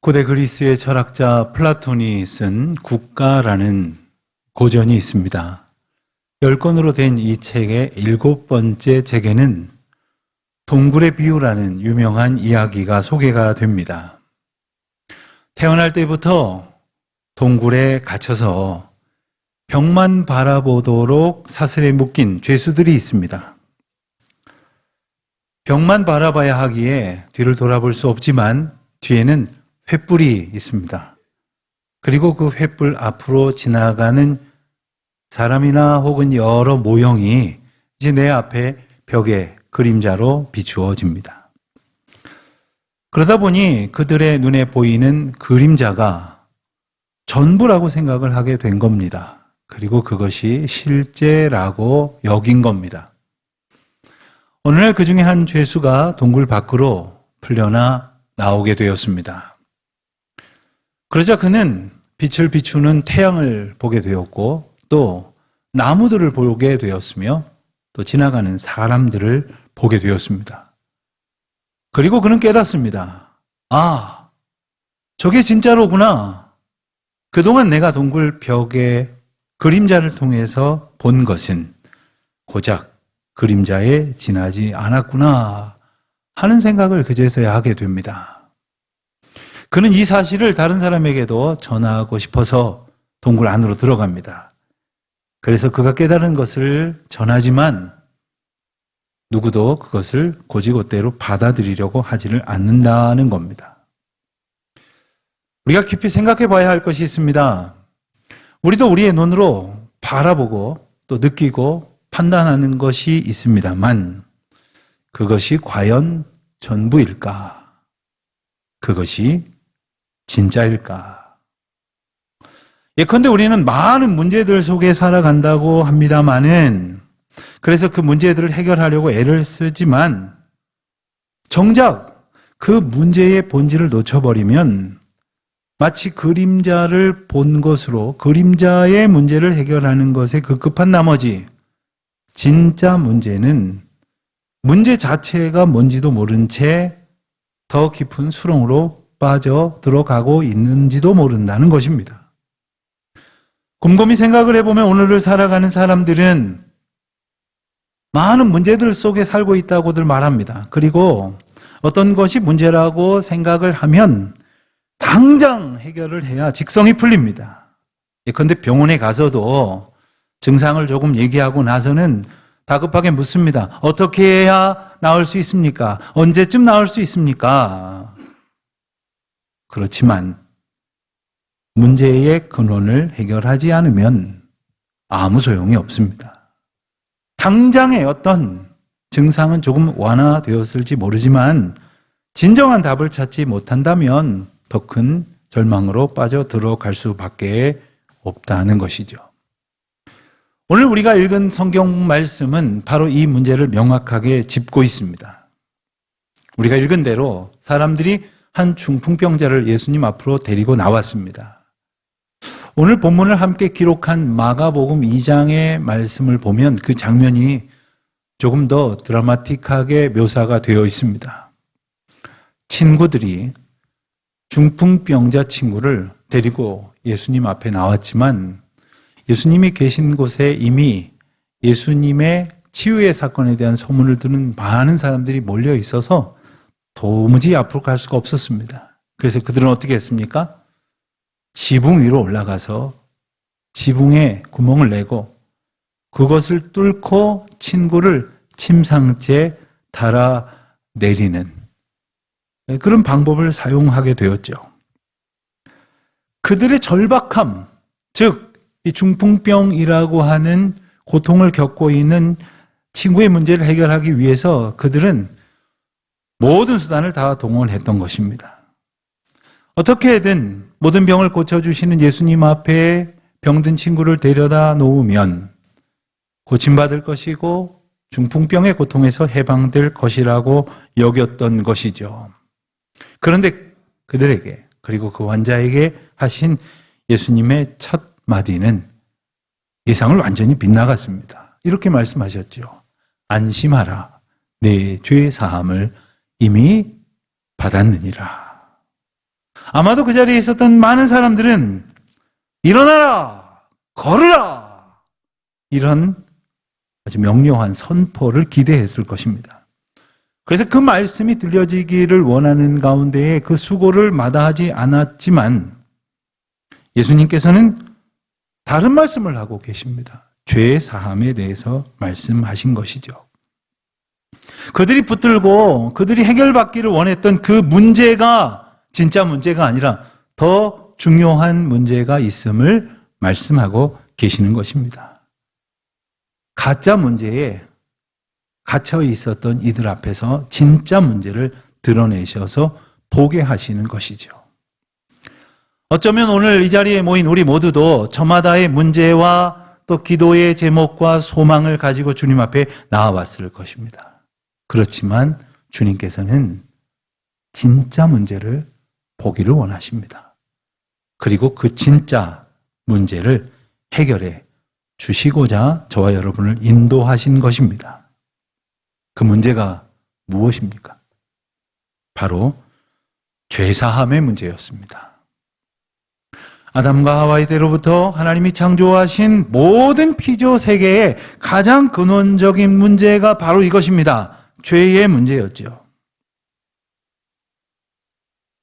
고대 그리스의 철학자 플라톤이 쓴 국가라는 고전이 있습니다. 10권으로 된 이 책의 7번째 책에는 동굴의 비유라는 유명한 이야기가 소개가 됩니다. 태어날 때부터 동굴에 갇혀서 벽만 바라보도록 사슬에 묶인 죄수들이 있습니다. 벽만 바라봐야 하기에 뒤를 돌아볼 수 없지만 뒤에는 횃불이 있습니다. 그리고 그 횃불 앞으로 지나가는 사람이나 혹은 여러 모형이 이제 내 앞에 벽에 그림자로 비추어집니다. 그러다 보니 그들의 눈에 보이는 그림자가 전부라고 생각을 하게 된 겁니다. 그리고 그것이 실제라고 여긴 겁니다. 어느 날 그 중에 한 죄수가 동굴 밖으로 풀려나 나오게 되었습니다. 그러자 그는 빛을 비추는 태양을 보게 되었고 또 나무들을 보게 되었으며 또 지나가는 사람들을 보게 되었습니다. 그리고 그는 깨닫습니다. 아, 저게 진짜로구나. 그동안 내가 동굴 벽에 그림자를 통해서 본 것은 고작 그림자에 지나지 않았구나 하는 생각을 그제서야 하게 됩니다. 그는 이 사실을 다른 사람에게도 전하고 싶어서 동굴 안으로 들어갑니다. 그래서 그가 깨달은 것을 전하지만 누구도 그것을 곧이곧대로 받아들이려고 하지를 않는다는 겁니다. 우리가 깊이 생각해 봐야 할 것이 있습니다. 우리도 우리의 눈으로 바라보고 또 느끼고 판단하는 것이 있습니다만 그것이 과연 전부일까? 그것이 진짜일까? 예컨대 우리는 많은 문제들 속에 살아간다고 합니다마는 그래서 그 문제들을 해결하려고 애를 쓰지만 정작 그 문제의 본질을 놓쳐버리면 마치 그림자를 본 것으로 그림자의 문제를 해결하는 것에 급급한 나머지 진짜 문제는 문제 자체가 뭔지도 모른 채 더 깊은 수렁으로 빠져 들어가고 있는지도 모른다는 것입니다. 곰곰이 생각을 해보면 오늘을 살아가는 사람들은 많은 문제들 속에 살고 있다고들 말합니다. 그리고 어떤 것이 문제라고 생각을 하면 당장 해결을 해야 직성이 풀립니다. 예컨대 병원에 가서도 증상을 조금 얘기하고 나서는 다급하게 묻습니다. 어떻게 해야 나을 수 있습니까? 언제쯤 나을 수 있습니까? 그렇지만 문제의 근원을 해결하지 않으면 아무 소용이 없습니다. 당장의 어떤 증상은 조금 완화되었을지 모르지만 진정한 답을 찾지 못한다면 더 큰 절망으로 빠져 들어갈 수밖에 없다는 것이죠. 오늘 우리가 읽은 성경 말씀은 바로 이 문제를 명확하게 짚고 있습니다. 우리가 읽은 대로 사람들이 한 중풍병자를 예수님 앞으로 데리고 나왔습니다. 오늘 본문을 함께 기록한 마가복음 2장의 말씀을 보면 그 장면이 조금 더 드라마틱하게 묘사가 되어 있습니다. 친구들이 중풍병자 친구를 데리고 예수님 앞에 나왔지만 예수님이 계신 곳에 이미 예수님의 치유의 사건에 대한 소문을 듣는 많은 사람들이 몰려 있어서 도무지 앞으로 갈 수가 없었습니다. 그래서 그들은 어떻게 했습니까? 지붕 위로 올라가서 지붕에 구멍을 내고 그것을 뚫고 친구를 침상째 달아내리는 그런 방법을 사용하게 되었죠. 그들의 절박함, 즉 이 중풍병이라고 하는 고통을 겪고 있는 친구의 문제를 해결하기 위해서 그들은 모든 수단을 다 동원했던 것입니다. 어떻게든 모든 병을 고쳐주시는 예수님 앞에 병든 친구를 데려다 놓으면 고침받을 것이고 중풍병의 고통에서 해방될 것이라고 여겼던 것이죠. 그런데 그들에게 그리고 그 환자에게 하신 예수님의 첫 마디는 예상을 완전히 빗나갔습니다. 이렇게 말씀하셨죠. 안심하라. 내 죄 사함을 이미 받았느니라. 아마도 그 자리에 있었던 많은 사람들은 일어나라, 걸으라, 이런 아주 명료한 선포를 기대했을 것입니다. 그래서 그 말씀이 들려지기를 원하는 가운데에 그 수고를 마다하지 않았지만 예수님께서는 다른 말씀을 하고 계십니다. 죄의 사함에 대해서 말씀하신 것이죠. 그들이 붙들고 그들이 해결받기를 원했던 그 문제가 진짜 문제가 아니라 더 중요한 문제가 있음을 말씀하고 계시는 것입니다. 가짜 문제에 갇혀 있었던 이들 앞에서 진짜 문제를 드러내셔서 보게 하시는 것이죠. 어쩌면 오늘 이 자리에 모인 우리 모두도 저마다의 문제와 또 기도의 제목과 소망을 가지고 주님 앞에 나아왔을 것입니다. 그렇지만 주님께서는 진짜 문제를 보기를 원하십니다. 그리고 그 진짜 문제를 해결해 주시고자 저와 여러분을 인도하신 것입니다. 그 문제가 무엇입니까? 바로 죄사함의 문제였습니다. 아담과 하와의 때로부터 하나님이 창조하신 모든 피조 세계의 가장 근원적인 문제가 바로 이것입니다. 죄의 문제였죠.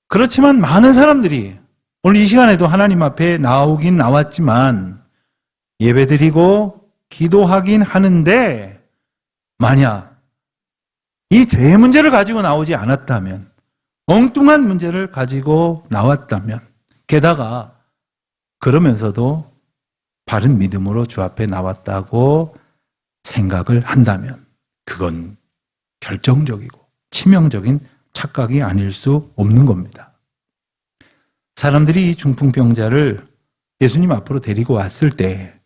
그렇지만 많은 사람들이 오늘 이 시간에도 하나님 앞에 나오긴 나왔지만 예배드리고 기도하긴 하는데 만약 이 죄의 문제를 가지고 나오지 않았다면, 엉뚱한 문제를 가지고 나왔다면, 게다가 그러면서도 바른 믿음으로 주 앞에 나왔다고 생각을 한다면 그건 결정적이고 치명적인 착각이 아닐 수 없는 겁니다. 사람들이 이 중풍병자를 예수님 앞으로 데리고 왔을 때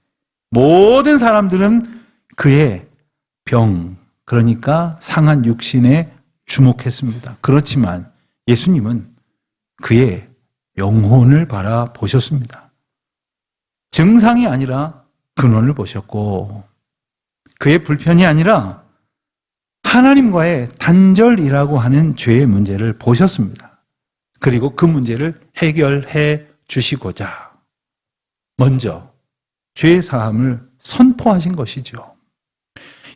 모든 사람들은 그의 병, 그러니까 상한 육신에 주목했습니다. 그렇지만 예수님은 그의 영혼을 바라보셨습니다. 증상이 아니라 근원을 보셨고 그의 불편이 아니라 하나님과의 단절이라고 하는 죄의 문제를 보셨습니다. 그리고 그 문제를 해결해 주시고자 먼저 죄의 사함을 선포하신 것이죠.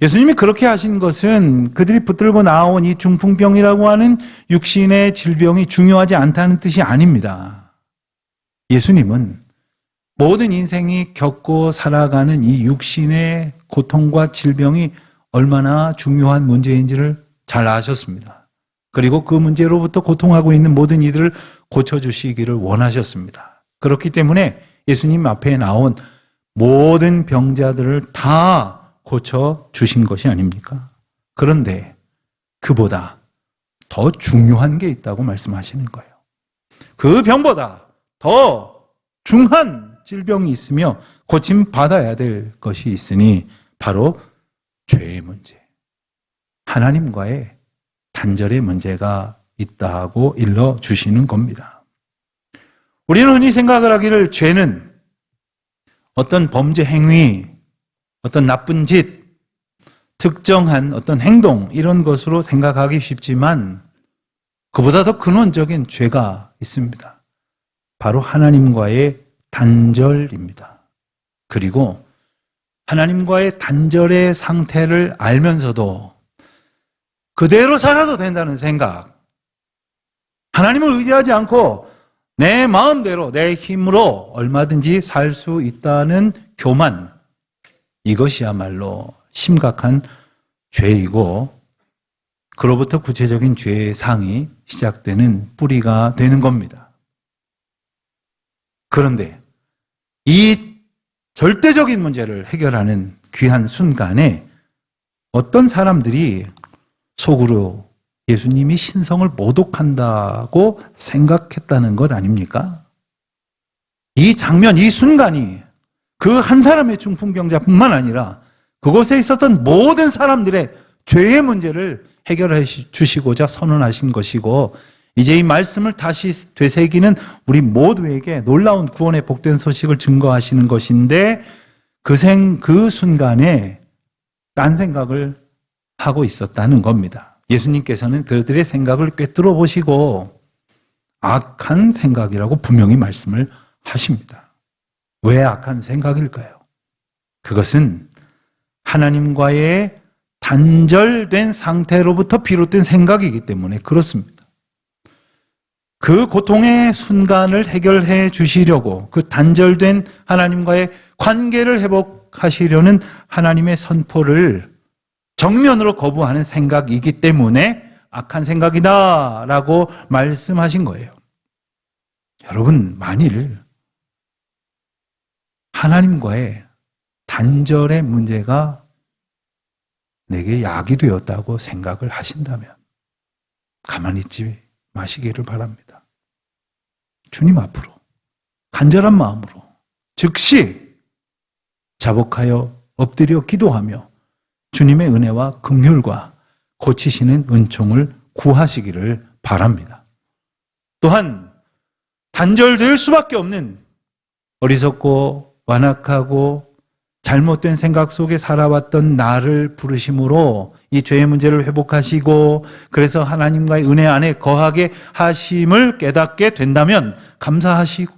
예수님이 그렇게 하신 것은 그들이 붙들고 나온 이 중풍병이라고 하는 육신의 질병이 중요하지 않다는 뜻이 아닙니다. 예수님은 모든 인생이 겪고 살아가는 이 육신의 고통과 질병이 얼마나 중요한 문제인지를 잘 아셨습니다. 그리고 그 문제로부터 고통하고 있는 모든 이들을 고쳐주시기를 원하셨습니다. 그렇기 때문에 예수님 앞에 나온 모든 병자들을 다 고쳐주신 것이 아닙니까? 그런데 그보다 더 중요한 게 있다고 말씀하시는 거예요. 그 병보다 더 중한 질병이 있으며 고침받아야 될 것이 있으니 바로 죄의 문제, 하나님과의 단절의 문제가 있다고 일러주시는 겁니다. 우리는 흔히 생각을 하기를 죄는 어떤 범죄 행위, 어떤 나쁜 짓, 특정한 어떤 행동 이런 것으로 생각하기 쉽지만 그보다 더 근원적인 죄가 있습니다. 바로 하나님과의 단절입니다. 그리고 하나님과의 단절의 상태를 알면서도 그대로 살아도 된다는 생각, 하나님을 의지하지 않고 내 마음대로 내 힘으로 얼마든지 살 수 있다는 교만, 이것이야말로 심각한 죄이고 그로부터 구체적인 죄의 상이 시작되는 뿌리가 되는 겁니다. 그런데 이 절대적인 문제를 해결하는 귀한 순간에 어떤 사람들이 속으로 예수님이 신성을 모독한다고 생각했다는 것 아닙니까? 이 장면, 이 순간이 그 한 사람의 중풍병자뿐만 아니라 그곳에 있었던 모든 사람들의 죄의 문제를 해결해 주시고자 선언하신 것이고 이제 이 말씀을 다시 되새기는 우리 모두에게 놀라운 구원의 복된 소식을 증거하시는 것인데 그 순간에 딴 생각을 하고 있었다는 겁니다. 예수님께서는 그들의 생각을 꿰뚫어 보시고 악한 생각이라고 분명히 말씀을 하십니다. 왜 악한 생각일까요? 그것은 하나님과의 단절된 상태로부터 비롯된 생각이기 때문에 그렇습니다. 그 고통의 순간을 해결해 주시려고 그 단절된 하나님과의 관계를 회복하시려는 하나님의 선포를 정면으로 거부하는 생각이기 때문에 악한 생각이다라고 말씀하신 거예요. 여러분, 만일 하나님과의 단절의 문제가 내게 약이 되었다고 생각을 하신다면 가만히 있지 마시기를 바랍니다. 주님 앞으로 간절한 마음으로 즉시 자복하여 엎드려 기도하며 주님의 은혜와 긍휼과 고치시는 은총을 구하시기를 바랍니다. 또한 단절될 수밖에 없는 어리석고 완악하고 잘못된 생각 속에 살아왔던 나를 부르심으로 이 죄의 문제를 회복하시고 그래서 하나님과의 은혜 안에 거하게 하심을 깨닫게 된다면 감사하시고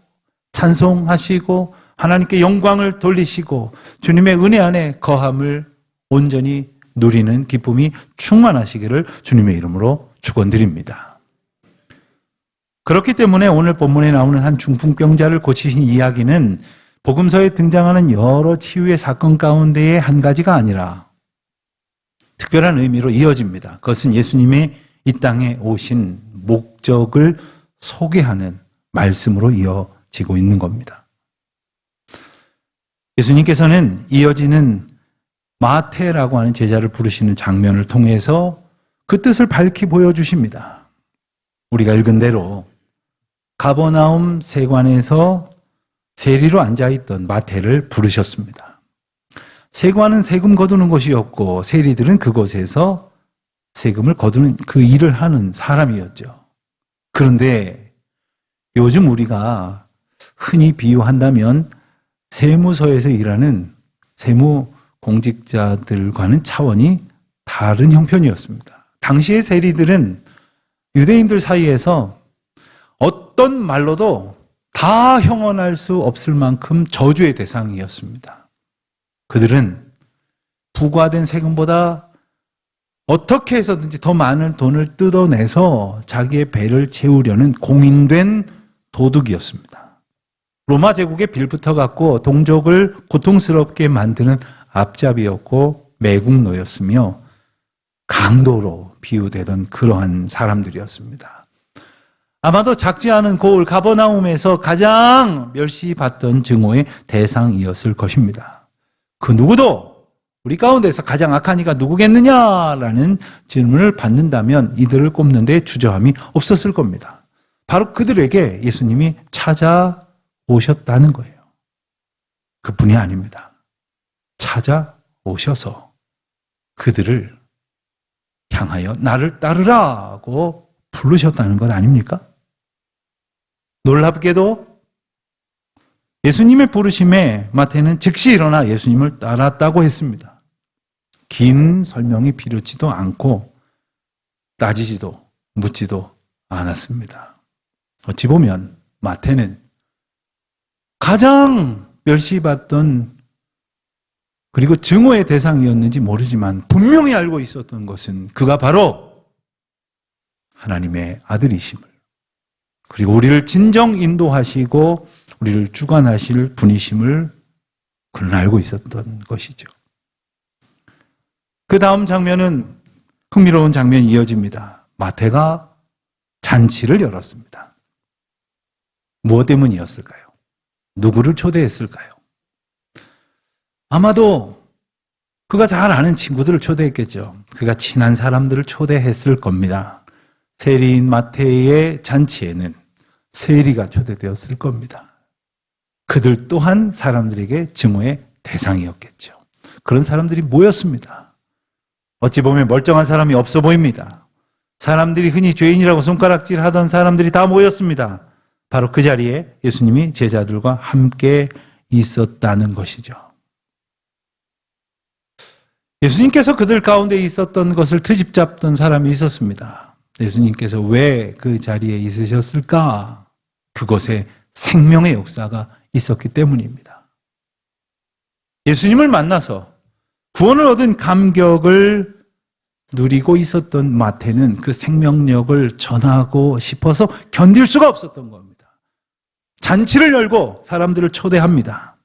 찬송하시고 하나님께 영광을 돌리시고 주님의 은혜 안에 거함을 온전히 누리는 기쁨이 충만하시기를 주님의 이름으로 축원드립니다. 그렇기 때문에 오늘 본문에 나오는 한 중풍병자를 고치신 이야기는 복음서에 등장하는 여러 치유의 사건 가운데의 한 가지가 아니라 특별한 의미로 이어집니다. 그것은 예수님의 이 땅에 오신 목적을 소개하는 말씀으로 이어지고 있는 겁니다. 예수님께서는 이어지는 마태라고 하는 제자를 부르시는 장면을 통해서 그 뜻을 밝히 보여주십니다. 우리가 읽은 대로 가버나움 세관에서 세리로 앉아있던 마태를 부르셨습니다. 세관은 세금 거두는 곳이었고 세리들은 그곳에서 세금을 거두는 그 일을 하는 사람이었죠. 그런데 요즘 우리가 흔히 비유한다면 세무서에서 일하는 세무 공직자들과는 차원이 다른 형편이었습니다. 당시의 세리들은 유대인들 사이에서 어떤 말로도 다 형언할 수 없을 만큼 저주의 대상이었습니다. 그들은 부과된 세금보다 어떻게 해서든지 더 많은 돈을 뜯어내서 자기의 배를 채우려는 공인된 도둑이었습니다. 로마 제국에 빌붙어 갖고 동족을 고통스럽게 만드는 앞잡이였고 매국노였으며 강도로 비유되던 그러한 사람들이었습니다. 아마도 작지 않은 고을 가버나움에서 가장 멸시받던 증오의 대상이었을 것입니다. 그 누구도 우리 가운데서 가장 악한 이가 누구겠느냐라는 질문을 받는다면 이들을 꼽는 데 주저함이 없었을 겁니다. 바로 그들에게 예수님이 찾아오셨다는 거예요. 그뿐이 아닙니다. 찾아오셔서 그들을 향하여 나를 따르라고 부르셨다는 것 아닙니까? 놀랍게도 예수님의 부르심에 마태는 즉시 일어나 예수님을 따랐다고 했습니다. 긴 설명이 필요치도 않고 따지지도 묻지도 않았습니다. 어찌 보면 마태는 가장 멸시받던 그리고 증오의 대상이었는지 모르지만 분명히 알고 있었던 것은 그가 바로 하나님의 아들이심을 그리고 우리를 진정 인도하시고 우리를 주관하실 분이심을 그는 알고 있었던 것이죠. 그 다음 장면은 흥미로운 장면이 이어집니다. 마태가 잔치를 열었습니다. 무엇 때문이었을까요? 누구를 초대했을까요? 아마도 그가 잘 아는 친구들을 초대했겠죠. 그가 친한 사람들을 초대했을 겁니다. 세리인 마태의 잔치에는 세리가 초대되었을 겁니다. 그들 또한 사람들에게 증오의 대상이었겠죠. 그런 사람들이 모였습니다. 어찌 보면 멀쩡한 사람이 없어 보입니다. 사람들이 흔히 죄인이라고 손가락질 하던 사람들이 다 모였습니다. 바로 그 자리에 예수님이 제자들과 함께 있었다는 것이죠. 예수님께서 그들 가운데 있었던 것을 트집잡던 사람이 있었습니다. 예수님께서 왜 그 자리에 있으셨을까? 그곳에 생명의 역사가 있었기 때문입니다. 예수님을 만나서 구원을 얻은 감격을 누리고 있었던 마태는 그 생명력을 전하고 싶어서 견딜 수가 없었던 겁니다. 잔치를 열고 사람들을 초대합니다.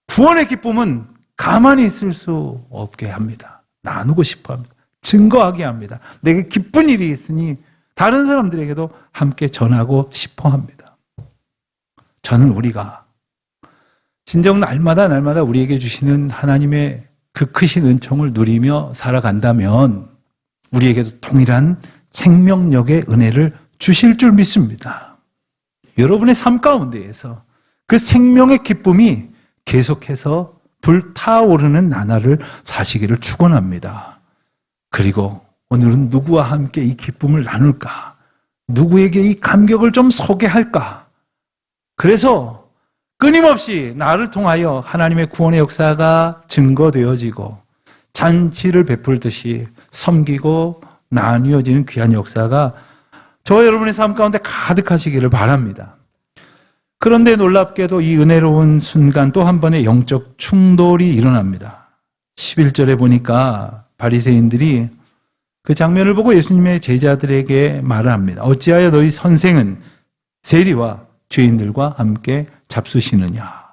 구원의 기쁨은 가만히 있을 수 없게 합니다. 나누고 싶어 합니다. 증거하게 합니다. 내게 기쁜 일이 있으니 다른 사람들에게도 함께 전하고 싶어 합니다. 저는 우리가 진정 날마다 우리에게 주시는 하나님의 그 크신 은총을 누리며 살아간다면 우리에게도 동일한 생명력의 은혜를 주실 줄 믿습니다. 여러분의 삶 가운데에서 그 생명의 기쁨이 계속해서 불타오르는 나날을 사시기를 축원합니다. 그리고 오늘은 누구와 함께 이 기쁨을 나눌까? 누구에게 이 감격을 좀 소개할까? 그래서 끊임없이 나를 통하여 하나님의 구원의 역사가 증거되어지고 잔치를 베풀듯이 섬기고 나뉘어지는 귀한 역사가 저와 여러분의 삶 가운데 가득하시기를 바랍니다. 그런데 놀랍게도 이 은혜로운 순간 또 한 번의 영적 충돌이 일어납니다. 11절에 보니까 바리새인들이 그 장면을 보고 예수님의 제자들에게 말을 합니다. 어찌하여 너희 선생은 세리와 죄인들과 함께 잡수시느냐.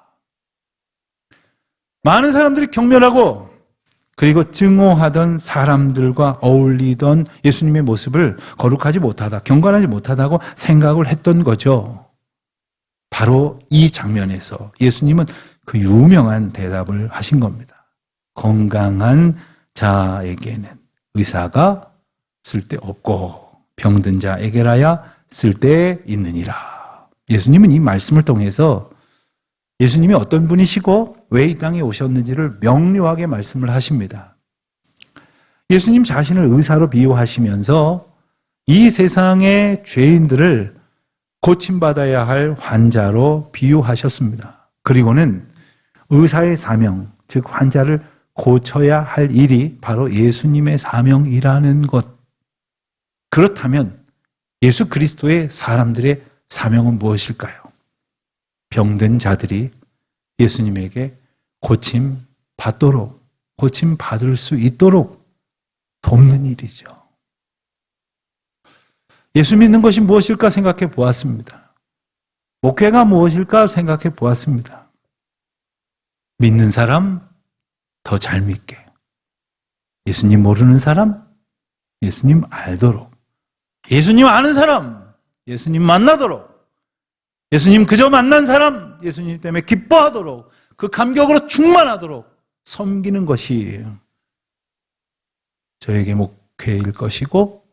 많은 사람들이 경멸하고 그리고 증오하던 사람들과 어울리던 예수님의 모습을 거룩하지 못하다, 경건하지 못하다고 생각을 했던 거죠. 바로 이 장면에서 예수님은 그 유명한 대답을 하신 겁니다. 건강한 자에게는 의사가 쓸데없고 병든 자에게라야 쓸데있느니라. 예수님은 이 말씀을 통해서 예수님이 어떤 분이시고 왜 이 땅에 오셨는지를 명료하게 말씀을 하십니다. 예수님 자신을 의사로 비유하시면서 이 세상의 죄인들을 고침받아야 할 환자로 비유하셨습니다. 그리고는 의사의 사명, 즉 환자를 고쳐야 할 일이 바로 예수님의 사명이라는 것. 그렇다면 예수 그리스도의 사람들의 사명은 무엇일까요? 병든 자들이 예수님에게 고침받도록, 고침받을 수 있도록 돕는 일이죠. 예수 믿는 것이 무엇일까 생각해 보았습니다. 목회가 무엇일까 생각해 보았습니다. 믿는 사람 더 잘 믿게. 예수님 모르는 사람 예수님 알도록. 예수님 아는 사람 예수님 만나도록. 예수님 그저 만난 사람 예수님 때문에 기뻐하도록, 그 감격으로 충만하도록 섬기는 것이 저에게 목회일 것이고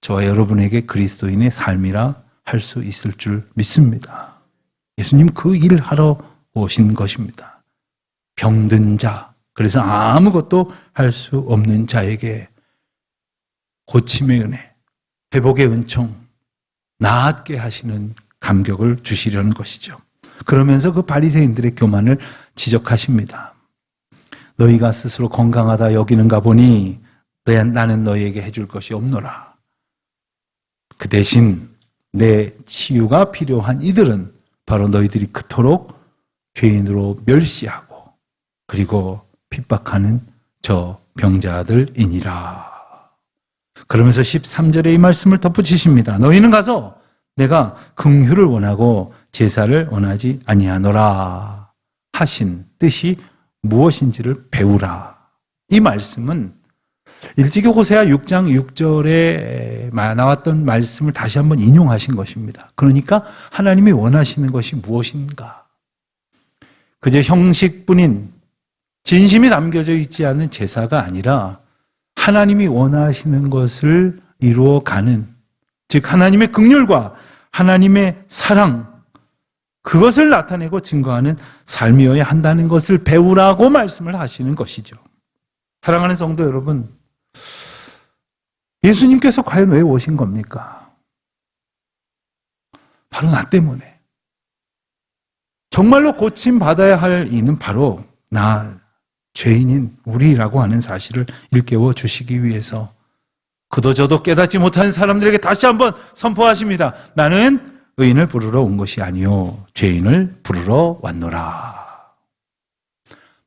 저와 여러분에게 그리스도인의 삶이라 할 수 있을 줄 믿습니다. 예수님 그 일을 하러 오신 것입니다. 병든 자, 그래서 아무것도 할 수 없는 자에게 고침의 은혜, 회복의 은총, 나았게 하시는 감격을 주시려는 것이죠. 그러면서 그 바리새인들의 교만을 지적하십니다. 너희가 스스로 건강하다 여기는가 보니 나는 너희에게 해줄 것이 없노라. 그 대신 내 치유가 필요한 이들은 바로 너희들이 그토록 죄인으로 멸시하고 그리고 핍박하는 저 병자들이니라. 그러면서 13절에 이 말씀을 덧붙이십니다. 너희는 가서 내가 긍휼을 원하고 제사를 원하지 아니하노라 하신 뜻이 무엇인지를 배우라. 이 말씀은 일찍이 호세아 6장 6절에 나왔던 말씀을 다시 한번 인용하신 것입니다. 그러니까 하나님이 원하시는 것이 무엇인가? 그저 형식뿐인 진심이 담겨져 있지 않은 제사가 아니라 하나님이 원하시는 것을 이루어가는, 즉 하나님의 긍휼과 하나님의 사랑, 그것을 나타내고 증거하는 삶이어야 한다는 것을 배우라고 말씀을 하시는 것이죠. 사랑하는 성도 여러분, 예수님께서 과연 왜 오신 겁니까? 바로 나 때문에. 정말로 고침받아야 할 이는 바로 나, 죄인인 우리라고 하는 사실을 일깨워 주시기 위해서, 그도 저도 깨닫지 못하는 사람들에게 다시 한번 선포하십니다. 나는 의인을 부르러 온 것이 아니요 죄인을 부르러 왔노라.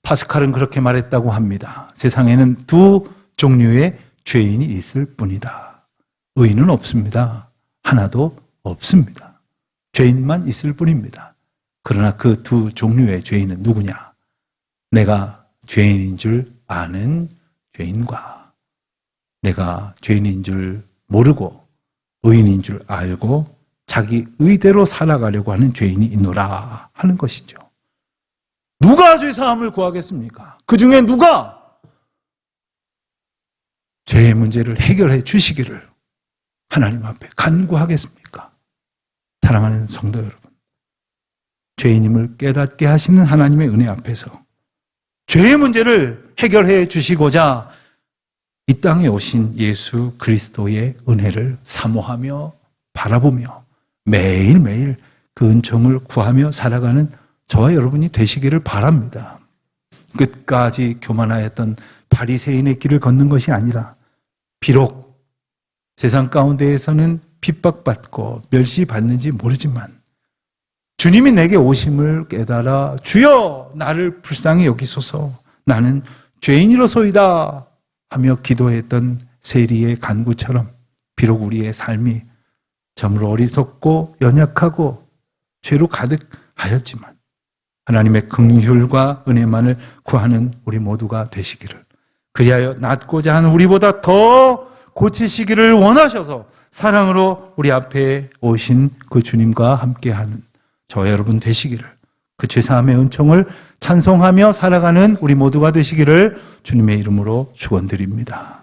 파스칼은 그렇게 말했다고 합니다. 세상에는 두 종류의 죄인이 있을 뿐이다. 의인은 없습니다. 하나도 없습니다. 죄인만 있을 뿐입니다. 그러나 그 두 종류의 죄인은 누구냐? 내가 죄인인 줄 아는 죄인과 내가 죄인인 줄 모르고 의인인 줄 알고 자기 의대로 살아가려고 하는 죄인이 있노라 하는 것이죠. 누가 죄사함을 구하겠습니까? 그 중에 누가 죄의 문제를 해결해 주시기를 하나님 앞에 간구하겠습니까? 사랑하는 성도 여러분, 죄인임을 깨닫게 하시는 하나님의 은혜 앞에서 죄의 문제를 해결해 주시고자 이 땅에 오신 예수 그리스도의 은혜를 사모하며 바라보며 매일매일 그 은총을 구하며 살아가는 저와 여러분이 되시기를 바랍니다. 끝까지 교만하였던 바리새인의 길을 걷는 것이 아니라 비록 세상 가운데에서는 핍박받고 멸시받는지 모르지만 주님이 내게 오심을 깨달아 주여 나를 불쌍히 여기소서 나는 죄인이로소이다 하며 기도했던 세리의 간구처럼 비록 우리의 삶이 참으로 어리석고 연약하고 죄로 가득하였지만 하나님의 긍휼과 은혜만을 구하는 우리 모두가 되시기를, 그리하여 낫고자 하는 우리보다 더 고치시기를 원하셔서 사랑으로 우리 앞에 오신 그 주님과 함께하는 저와 여러분 되시기를, 그 죄사함의 은총을 찬송하며 살아가는 우리 모두가 되시기를 주님의 이름으로 축원드립니다.